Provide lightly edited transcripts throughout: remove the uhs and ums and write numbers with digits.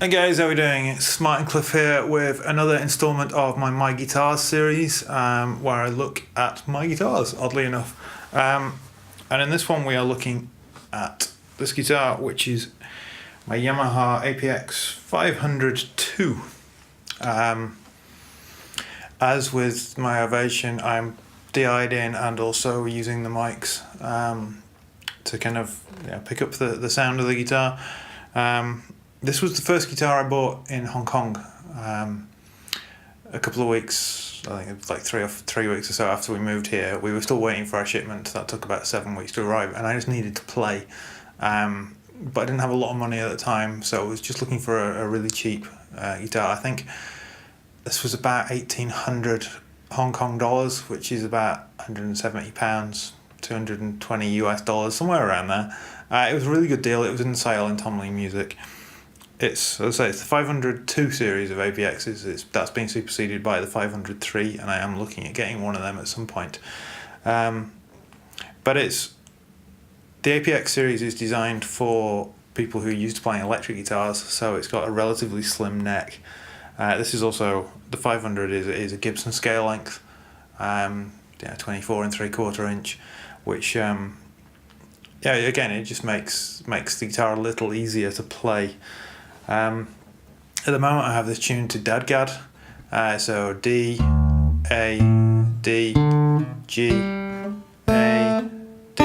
Hey guys, how are we doing? It's Smart and Cliffe here with another installment of my Guitars series, where I look at my guitars, oddly enough. And in this one we are looking at this guitar, which is my Yamaha APX500II. As with my Ovation, I'm DI'd in and also using the mics to kind of pick up the sound of the guitar. This was the first guitar I bought in Hong Kong a couple of weeks, I think it was like 3 weeks or so after we moved here. We were still waiting for our shipment, that took about 7 weeks to arrive, and I just needed to play. But I didn't have a lot of money at the time, so I was just looking for a really cheap guitar. I think this was about 1,800 Hong Kong dollars, which is about £170, $220 US, somewhere around there. It was a really good deal. It was in sale in Tom Lee Music. It's, as I say, it's the 502 series of APXs. That's been superseded by the 503, and I am looking at getting one of them at some point. But the APX series is designed for people who are used to playing electric guitars, so it's got a relatively slim neck. This is also, the 500 is a Gibson scale length, 24 3/4 inch, which again, it just makes the guitar a little easier to play. At the moment I have this tuned to Dadgad, so D, A, D, G, A, D.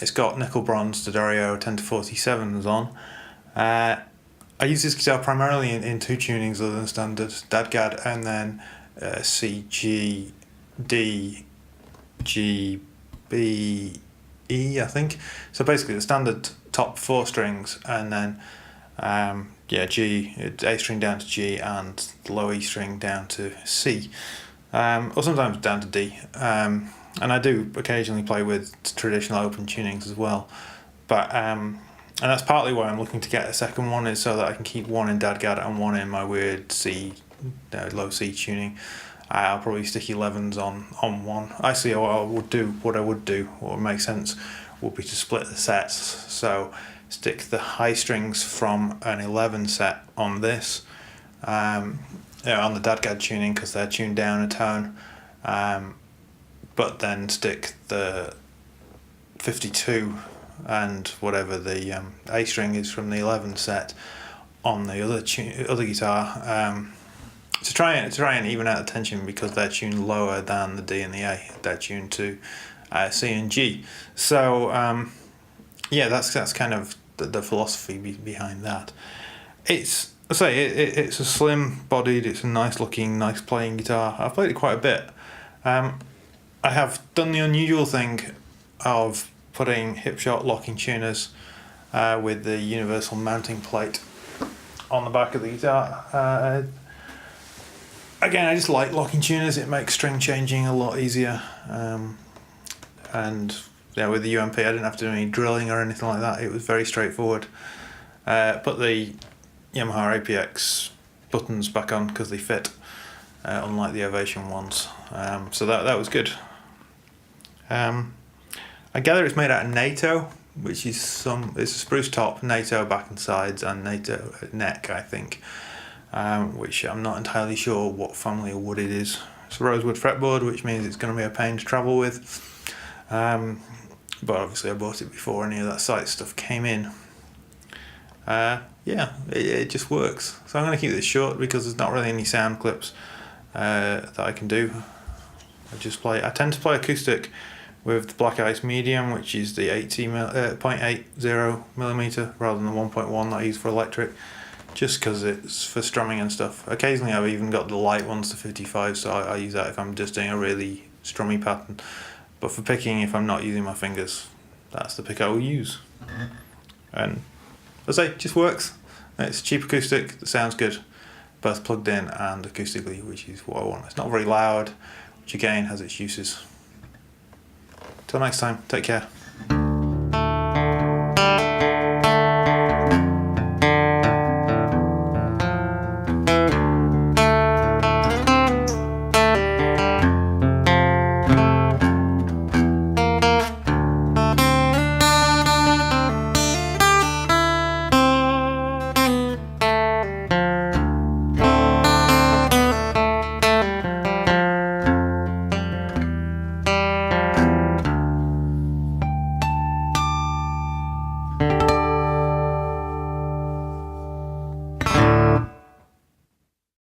It's got nickel bronze D'Addario 10-47s on. I use this guitar primarily in two tunings other than standard Dadgad, and then C, G, D, G, B, E, I think. So basically the standard top 4 strings, and then G, A string down to G, and the low E string down to C, or sometimes down to D. And I do occasionally play with traditional open tunings as well, but and that's partly why I'm looking to get a second one, is so that I can keep one in Dadgad and one in my weird C, low C tuning. I'll probably stick 11s on one. Actually, what would make sense would be to split the sets. So stick the high strings from an 11 set on this, on the Dadgad tuning, because they're tuned down a tone. But then stick the 52 and whatever the A string is from the 11 set on the other guitar, to try and even out the tension, because they're tuned lower than the D and the A. They're tuned to C and G. So that's kind of the philosophy behind that. It's a slim bodied, it's a nice looking, nice playing guitar. I've played it quite a bit. I have done the unusual thing of putting hip-shot locking tuners with the universal mounting plate on the back of the guitar. Again, I just like locking tuners. It makes string changing a lot easier. And with the UMP, I didn't have to do any drilling or anything like that. It was very straightforward. Put the Yamaha APX buttons back on because they fit, unlike the Ovation ones. So that was good. I gather it's made out of NATO, which is it's a spruce top, NATO back and sides, and NATO neck, I think. Which I'm not entirely sure what family of wood it is. It's a rosewood fretboard, which means it's going to be a pain to travel with. But obviously I bought it before any of that site stuff came in. It just works. So I'm going to keep this short because there's not really any sound clips that I can do. I tend to play acoustic with the Black Ice Medium, which is the 0.80mm rather than the 1.1 that I use for electric, just because it's for strumming and stuff. Occasionally I've even got the light ones, the 55, so I use that if I'm just doing a really strummy pattern. But for picking, if I'm not using my fingers, that's the pick I will use. And as I say, it just works. It's cheap acoustic that sounds good, both plugged in and acoustically, which is what I want. It's not very loud, which again has its uses. Till next time, take care.